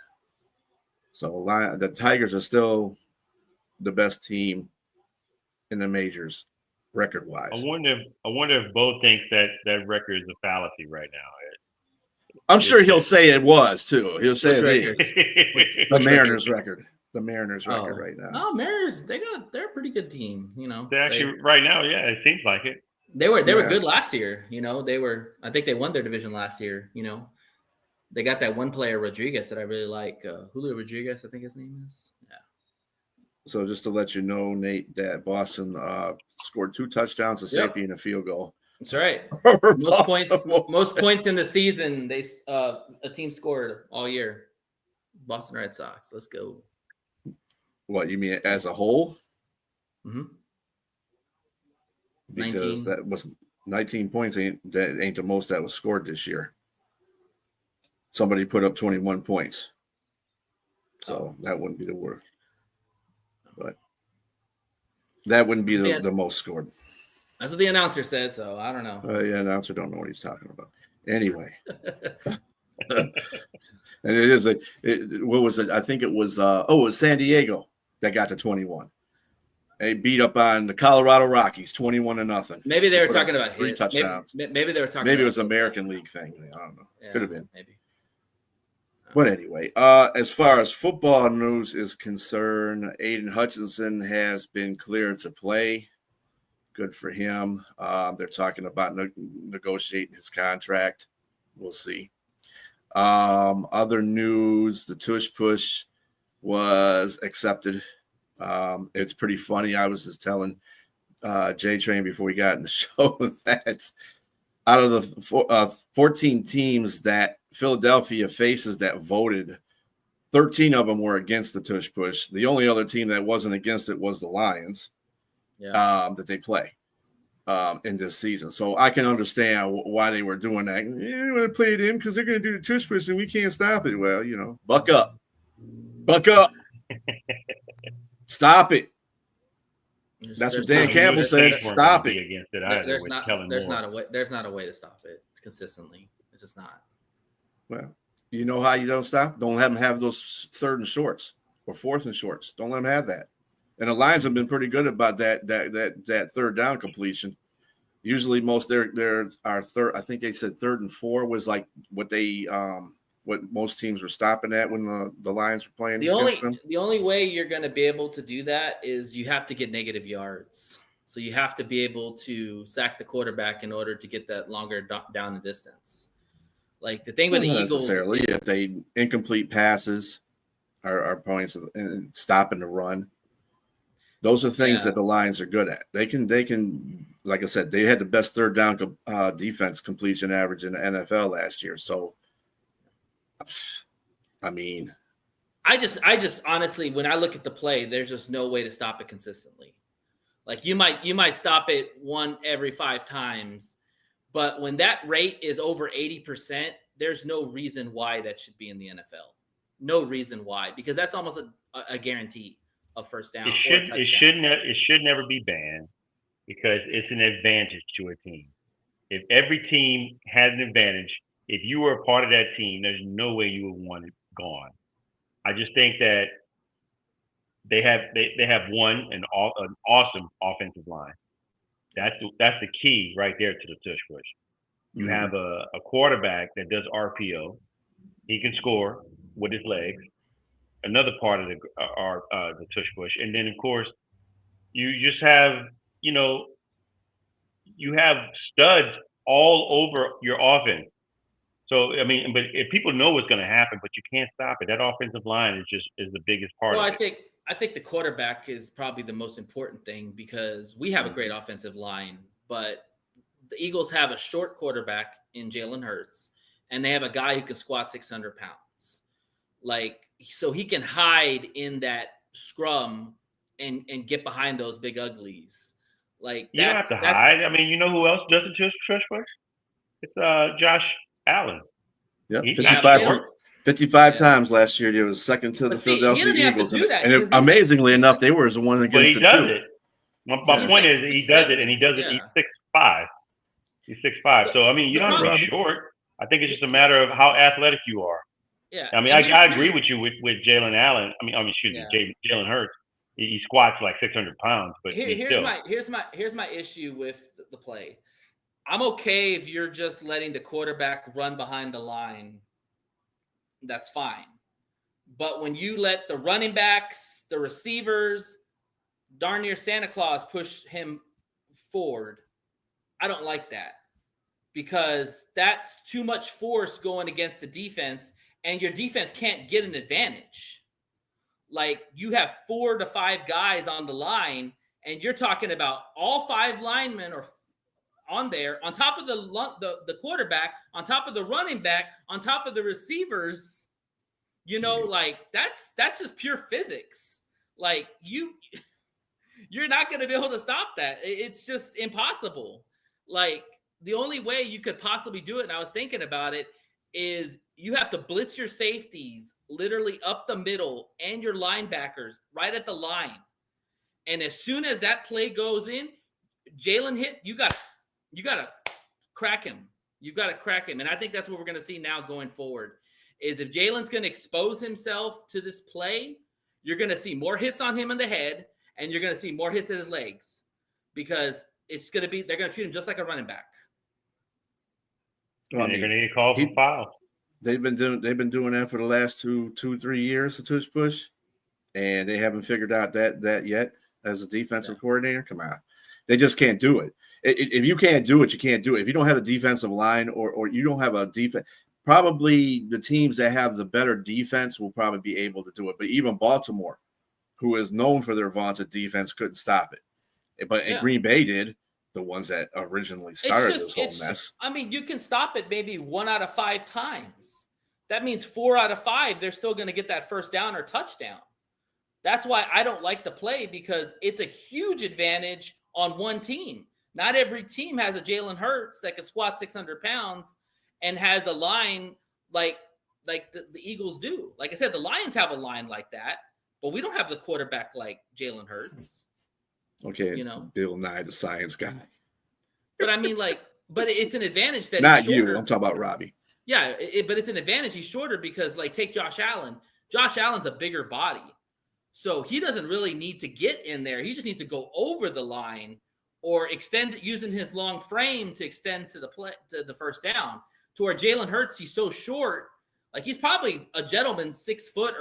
So the Tigers are still the best team in the majors, record-wise. I wonder if Bo thinks that record is a fallacy right now. I'm sure he'll say it was too. He'll say it is. The Which Mariners record. The Mariners record right now. Oh, Mariners, they're a pretty good team. They actually right now, yeah, it seems like it. They were good last year. I think they won their division last year. They got that one player Rodriguez that I really like. Julio Rodriguez, I think his name is. Yeah. So just to let you know, Nate, that Boston scored 2 touchdowns, a safety, and a field goal. That's right. Most points in the season a team scored all year. Boston Red Sox. Let's go. What you mean as a whole? Mm-hmm. Because 19. That was 19 points. Ain't the most that was scored this year. Somebody put up 21 points, so that wouldn't be the word. But that wouldn't be the most scored. That's what the announcer said, so I don't know. Announcer don't know what he's talking about. Anyway. And it is what was it? I think it was it was San Diego that got to 21. They beat up on the Colorado Rockies 21-0. Maybe they were talking about 3 touchdowns. Maybe they were talking. Maybe it was American League thing. I don't know. Yeah, could have been. Maybe. But anyway, as far as football news is concerned, Aiden Hutchinson has been cleared to play. Good for him. They're talking about negotiating his contract. We'll see. Other news, the Tush Push was accepted. It's pretty funny. I was just telling J-Train before we got in the show that out of the 14 teams that Philadelphia faces that voted, 13 of them were against the Tush Push. The only other team that wasn't against it was the Lions that they play in this season. So I can understand why they were doing that. You want to play them because they're going to do the Tush Push and we can't stop it. Well, buck up. Buck up. Stop it. That's what Dan Campbell said. Stop it. There's not a way to stop it consistently. It's just not. Well, you know how you don't stop? Don't let them have those 3rd and shorts or 4th and shorts. Don't let them have that. And the Lions have been pretty good about that 3rd down completion. Usually, most there are third. I think they said 3rd and 4 was like what most teams were stopping at when the Lions were playing. The only way you're going to be able to do that is you have to get negative yards. So you have to be able to sack the quarterback in order to get that longer down the distance. Like the thing with the Eagles, necessarily if they incomplete passes are points and stopping the run. Those are things that the Lions are good at. They can, like I said, they had the best 3rd down defense completion average in the NFL last year. So, I mean, I just honestly, when I look at the play, there's just no way to stop it consistently. Like you might stop it 1 every 5 times, but when that rate is over 80%, there's no reason why that should be in the NFL. No reason why, because that's almost a guarantee of first down. It should never be banned because it's an advantage to a team. If every team had an advantage, if you were a part of that team, there's no way you would want it gone. I just think that they have an awesome offensive line. That's the key right there to the Tush Push. You have a quarterback that does RPO. He can score with his legs. Another part of the tush push, and then of course you just have you have studs all over your offense. So I mean, but if people know what's going to happen, but you can't stop it. That offensive line is the biggest part Well, of it. I think the quarterback is probably the most important thing because we have a great offensive line, but the Eagles have a short quarterback in Jalen Hurts, and they have a guy who can squat 600 pounds. Like, so he can hide in that scrum and get behind those big uglies. Like, You don't have to hide. I mean, you know who else does it to tush push? It's Josh Allen. Yeah, He- 55 Yeah. times last year. He was second to the But see, he Philadelphia didn't have to Eagles. do that, And because amazingly enough, they were the one But against he the does two. it. My He's point like is he does it, and he does it. yeah. He's 6'5". He's 6'5". So I mean, you The don't have to problem- be short. I think it's just a matter of how athletic you are. Yeah. I mean, And I here's- agree with you with Jalen Allen. Excuse me, Jalen Hurts. He squats like 600 pounds, but here's my issue with the play. I'm okay if you're just letting the quarterback run behind the line. That's fine. But when you let the running backs, the receivers, darn near Santa Claus push him forward, I don't like that, because that's too much force going against the defense, and your defense can't get an advantage. Like, you have 4 to 5 guys on the line, and you're talking about all 5 linemen are on there, on top of the quarterback, on top of the running back, on top of the receivers. Like, that's just pure physics. Like, you're not going to be able to stop that. It's just impossible. Like, the only way you could possibly do it, and I was thinking about it, is you have to blitz your safeties literally up the middle and your linebackers right at the line. And as soon as that play goes in, Jalen hit, you got to crack him. You got to crack him. And I think that's what we're going to see now going forward, is if Jalen's going to expose himself to this play, you're going to see more hits on him in the head, and you're going to see more hits at his legs, because they're going to treat him just like a running back. Well, and they're going to get called for fouls. They've been doing that for the last 3 years, the tush push, and they haven't figured out that yet as a defensive coordinator. Come on, they just can't do it. If you can't do it, you can't do it. If you don't have a defensive line or you don't have a defense, probably the teams that have the better defense will probably be able to do it. But even Baltimore, who is known for their vaunted defense, couldn't stop it. But Green Bay did. The ones that originally started this whole mess. You can stop it maybe 1 out of 5 times. That means 4 out of 5, they're still going to get that first down or touchdown. That's why I don't like the play, because it's a huge advantage on one team. Not every team has a Jalen Hurts that can squat 600 pounds and has a line like the Eagles do. Like I said, the Lions have a line like that, but we don't have the quarterback like Jalen Hurts. Okay, Bill Nye, the science guy. But but it's an advantage that not he's shorter. you. I'm talking about Robbie. Yeah, but it's an advantage he's shorter, because take Josh Allen. Josh Allen's a bigger body, so he doesn't really need to get in there. He just needs to go over the line or extend using his long frame to extend to the first down. To where Jalen Hurts, he's so short, like he's probably a gentleman, 6 foot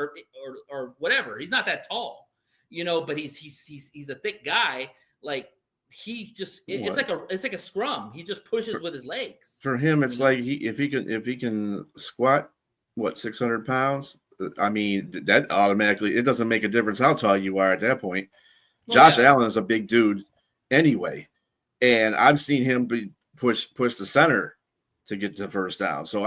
or whatever. He's not that tall. But he's a thick guy. Like, he just it's like a scrum. He just pushes with his legs. For him, it's like if he can squat 600 pounds. I mean, that automatically, it doesn't make a difference how tall you are at that point. Josh Allen is a big dude anyway, and I've seen him push the center to get the first down. So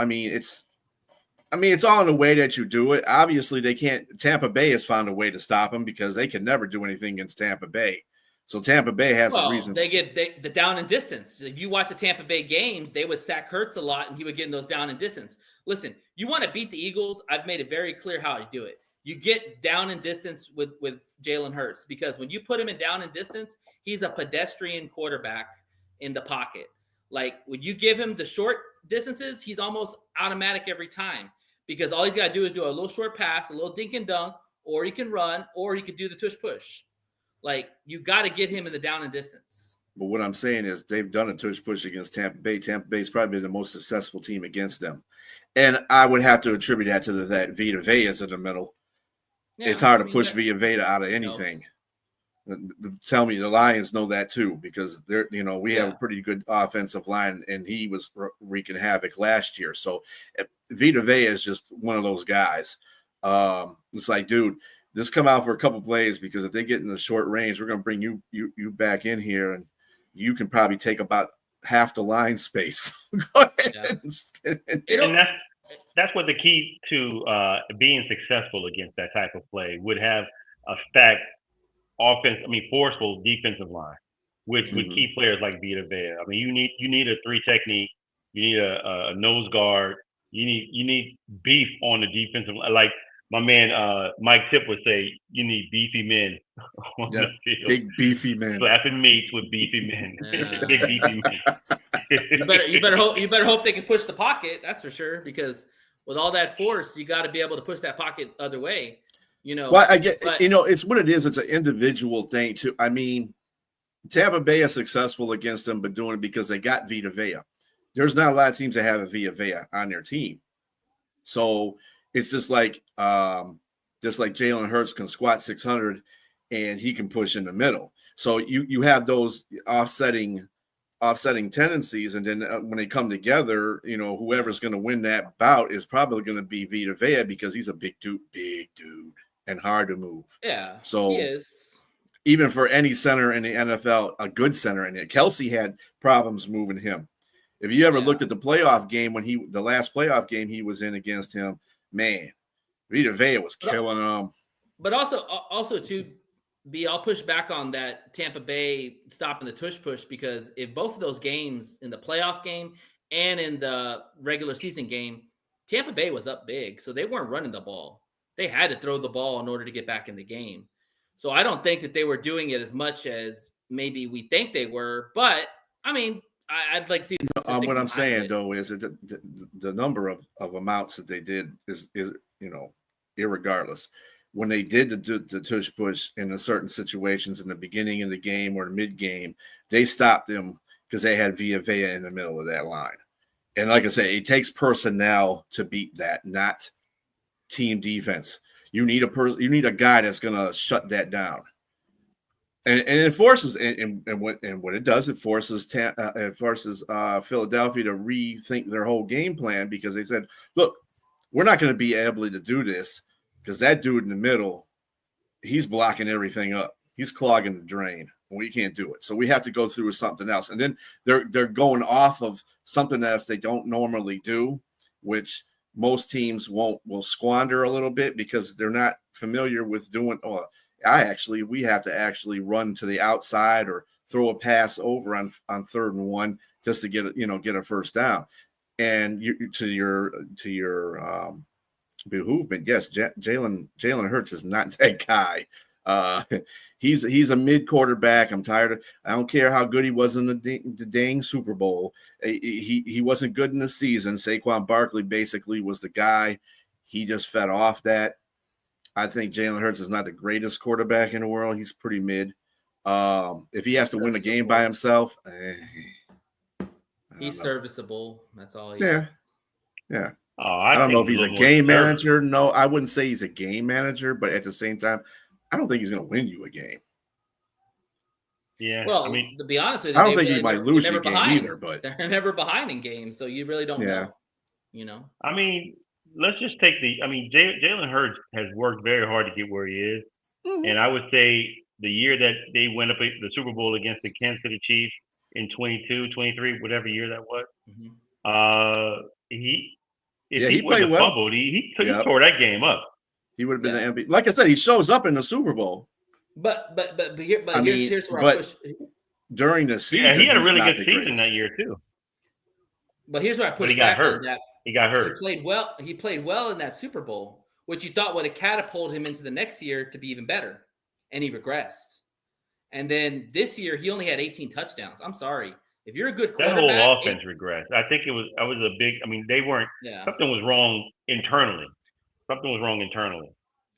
it's all in the way that you do it. Obviously, they can't. Tampa Bay has found a way to stop them, because they can never do anything against Tampa Bay. So Tampa Bay has a reason. They get the down and distance. If you watch the Tampa Bay games, they would sack Hurts a lot, and he would get in those down and distance. Listen, you want to beat the Eagles? I've made it very clear how to do it. You get down and distance with Jalen Hurts, because when you put him in down and distance, he's a pedestrian quarterback in the pocket. Like, when you give him the short distances, he's almost automatic every time. Because all he's got to do is do a little short pass, a little dink and dunk, or he can run, or he could do the tush push. Like, you got to get him in the down and distance. But what I'm saying is they've done a tush push against Tampa Bay. Tampa Bay's probably been the most successful team against them. And I would have to attribute that to that Vita Vea's in the middle. Yeah, It's hard I to mean, push that Vita Vea out of anything. Tell me the Lions know that too, because they're, we have a pretty good offensive line, and he was wreaking havoc last year. So Vita Vea is just one of those guys. It's like, dude, just come out for a couple plays, because if they get in the short range, we're going to bring you back in here, and you can probably take about half the line space. Go ahead. And that's what the key to being successful against that type of play would have a stacked forceful defensive line, which would keep players like Vita Vea. I mean, you need a 3 technique, you need a nose guard, you need beef on the defensive line. Like my man Mike Tip would say, you need beefy men on the field. Big beefy men. Slapping meats with beefy men. Big beefy men. you better hope they can push the pocket, that's for sure, because with all that force, you got to be able to push that pocket other way. Well, I get, it's what it is. It's an individual thing too. I mean, Tampa Bay is successful against them, but doing it because they got Vita Vea. There's not a lot of teams that have a Vita Vea on their team. So it's just like Jalen Hurts can squat 600 and he can push in the middle. So you have those offsetting tendencies, and then when they come together, whoever's going to win that bout is probably going to be Vita Vea, because he's a big dude, and hard to move. Yeah. So he is. Even for any center in the NFL, a good center in it, Kelsey had problems moving him. If you ever looked at the playoff game the last playoff game he was in against him, man, Vita Vea was killing him. But also too, I'll push back on that Tampa Bay stopping the tush push, because if both of those games, in the playoff game and in the regular season game, Tampa Bay was up big, so they weren't running the ball. They had to throw the ball in order to get back in the game. So I don't think that they were doing it as much as maybe we think they were. But, I mean, I'd like to see what I'm saying, though, is that the number of amounts that they did is irregardless. When they did the tush push in certain situations in the beginning of the game or the mid-game, they stopped them because they had Vita Vea in the middle of that line. And like I say, it takes personnel to beat that, not team defense. You need a guy that's going to shut that down. And it forces and what it does, it forces Philadelphia to rethink their whole game plan, because they said, look, we're not going to be able to do this because that dude in the middle, he's blocking everything up. He's clogging the drain. We can't do it. So we have to go through something else. And then they're going off of something else they don't normally do, which most teams will squander a little bit because they're not familiar with doing. We have to actually run to the outside or throw a pass over on 3rd and 1 just to get a first down. And to your behoovement, yes, Jalen Hurts is not that guy. He's a mid quarterback. I'm tired of. I don't care how good he was in the dang Super Bowl. He wasn't good in the season. Saquon Barkley basically was the guy. He just fed off that. I think Jalen Hurts is not the greatest quarterback in the world. He's pretty mid. If he has to win a game by himself, he's serviceable. That's all. Yeah. Oh, I don't know if he's a game manager. No, I wouldn't say he's a game manager, but at the same time, I don't think he's going to win you a game. Yeah. Well, to be honest with you, I don't think he might lose you a game either, but they're never behind in games, so you really don't know. I mean, let's just take Jalen Hurts has worked very hard to get where he is. Mm-hmm. And I would say the year that they went up the Super Bowl against the Kansas City Chiefs in 22, 23, whatever year that was, he played well. Fumbled, he tore that game up. He would have been the MVP. Like I said, he shows up in the Super Bowl. But here's where I push. During the season, he had a really good season that year too. But here's where I push back on that. He got hurt. He played well in that Super Bowl, which you thought would have catapulted him into the next year to be even better, and he regressed. And then this year, he only had 18 touchdowns. I'm sorry. If you're a good quarterback, that whole offense regressed. I think it was a big. I mean, they weren't. Yeah. Something was wrong internally.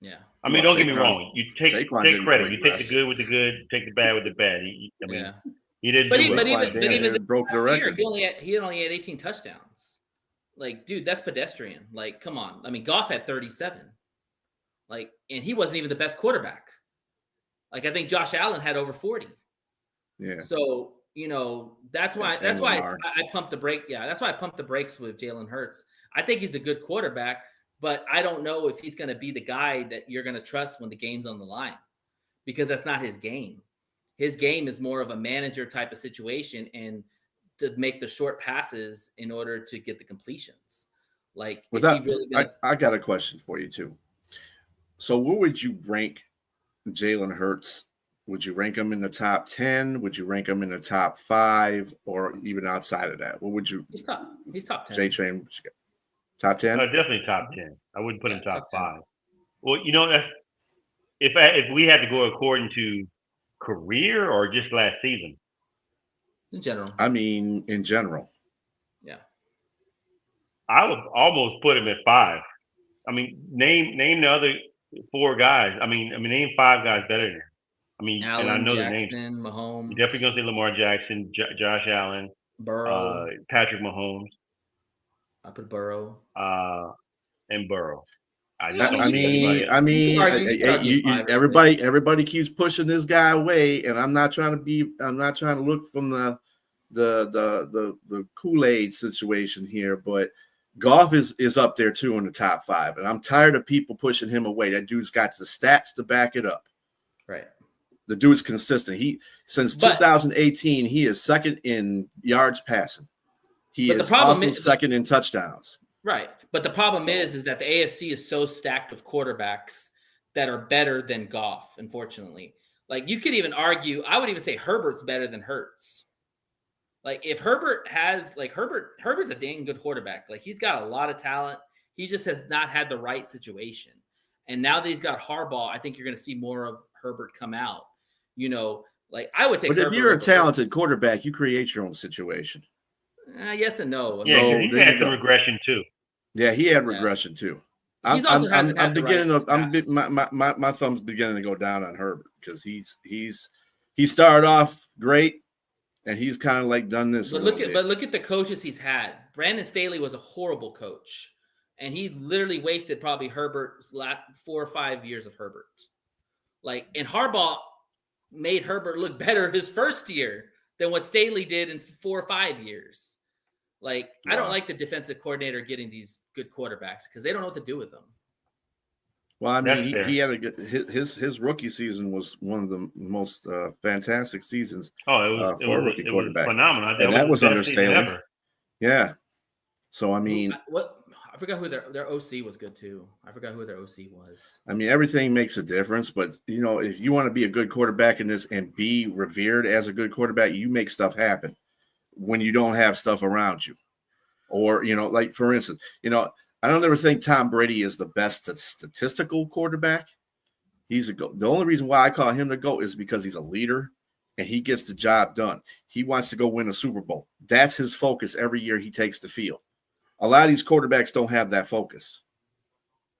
Yeah. I mean, don't get me wrong. You take credit. You take the good with the good. Take the bad with the bad. He didn't. But even broke the record. He only had 18 touchdowns. Like, dude, that's pedestrian. Like, come on. I mean, Goff had 37. Like, and he wasn't even the best quarterback. Like, I think Josh Allen had over 40. Yeah. So, you know, that's why And Lamar. I pumped the brake. Yeah, that's why I pumped the brakes with Jalen Hurts. I think he's a good quarterback, but I don't know if he's going to be the guy that you're going to trust when the game's on the line, because that's not his game. His game is more of a manager type of situation and to make the short passes in order to get the completions. Like, With is that, he really gonna, I got a question for you too. So where would you rank Jalen Hurts? Would you rank him in the top 10? Would you rank him in the top 5 or even outside of that? What would you? he's top 10. J-Train, top 10? Definitely top 10. I wouldn't put him Yeah, top top 10. 5. Well, you know, if we had to go according to career or just last season, In general. I mean, in general. Yeah. I would almost put him at 5. I mean, name the other 4 guys. I mean, name 5 guys better than him. I mean, and I Allen, know the names. Jackson, Mahomes. You're definitely gonna say Lamar Jackson, Josh Allen, Burrow. Patrick Mahomes, I put Burrow. and Burrow. Yeah, just don't I think mean, anybody you else. could argue 5 or 6. Everybody keeps pushing this guy away, and I'm not trying to look from the Kool-Aid situation here, but Goff is up there too in the top 5, and I'm tired of people pushing him away. That dude's got the stats to back it up. Right. The dude's consistent. Since 2018, he is second in yards passing. He is also second in touchdowns. Right. But the problem is that the AFC is so stacked with quarterbacks that are better than Goff, unfortunately. Like, you could even argue, I would even say Herbert's better than Hurts. Like, if Herbert's a dang good quarterback. Like, he's got a lot of talent. He just has not had the right situation. And now that he's got Harbaugh, I think you're going to see more of Herbert come out. You know, like, I would take But if you're a talented quarterback, you create your own situation. Yes and no. Yeah, So he's had some regression too. Yeah, he had regression too. My thumb's beginning to go down on Herbert because he started off great and he's kind of like done this. But look at the coaches he's had. Brandon Staley was a horrible coach, and he literally wasted probably Herbert's last 4 or 5 years of Herbert. Like, and Harbaugh made Herbert look better his first year than what Staley did in 4 or 5 years. Like, wow. I don't like the defensive coordinator getting these good quarterbacks because they don't know what to do with them. Well, I mean, he had his rookie season was one of the most fantastic seasons. Oh, it was a rookie quarterback. Phenomenal. And that was under Staley. Yeah. So I mean, I forgot who their OC was good too. I forgot who their OC was. I mean, everything makes a difference, but you know, if you want to be a good quarterback in this and be revered as a good quarterback, you make stuff happen when you don't have stuff around you. Or, you know, like for instance, you know, I don't ever think Tom Brady is the best statistical quarterback. He's a GOAT. The only reason why I call him the GOAT is because he's a leader and he gets the job done. He wants to go win a Super Bowl. That's his focus every year he takes the field. A lot of these quarterbacks don't have that focus.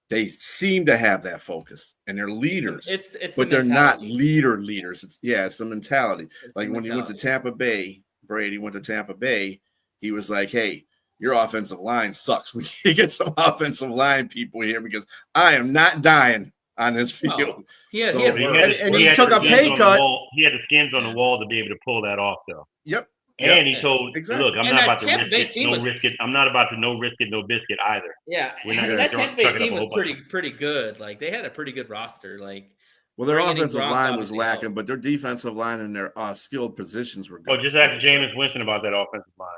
They seem to have that focus, and they're leaders, but they're not leaders. It's the mentality. Like when he went to Tampa Bay, Brady went to Tampa Bay, he was like, hey, your offensive line sucks. We need to get some offensive line people here because I am not dying on this field. No. He took a pay cut. He had the skins on the wall to be able to pull that off, though. Yep. And he told, look, I'm not about to risk it. I'm not about to no risk it, no biscuit either. Yeah. That Tampa Bay team was pretty good. Like, they had a pretty good roster. Like, well, their offensive line was lacking, but their defensive line and their skilled positions were good. Oh, just ask Jameis Winston about that offensive line.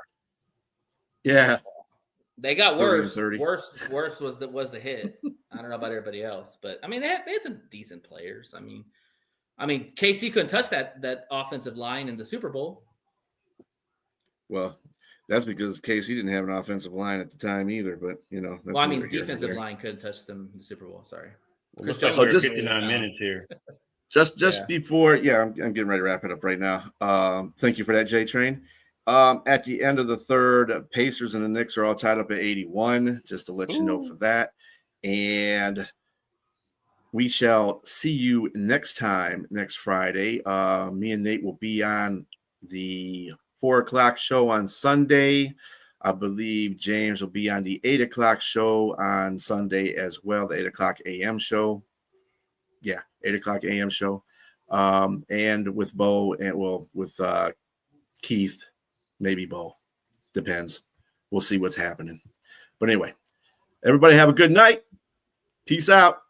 Yeah. They got worse. Worse was the hit. I don't know about everybody else, but I mean, they had some decent players. I mean, KC couldn't touch that offensive line in the Super Bowl. Well, that's because KC didn't have an offensive line at the time either. But you know, defensive line couldn't touch them in the Super Bowl. Sorry. So just 59 minutes here. Just before, I'm getting ready to wrap it up right now. Thank you for that, J-Train. At the end of the third, Pacers and the Knicks are all tied up at 81. Just to let you know for that, and we shall see you next Friday. Me and Nate will be on the 4:00 show on Sunday. I believe James will be on the 8 o'clock show on Sunday as well, the 8 o'clock a.m. show. Yeah, 8 o'clock a.m. show. And with Bo and with Keith, maybe Bo. Depends. We'll see what's happening. But anyway, everybody have a good night. Peace out.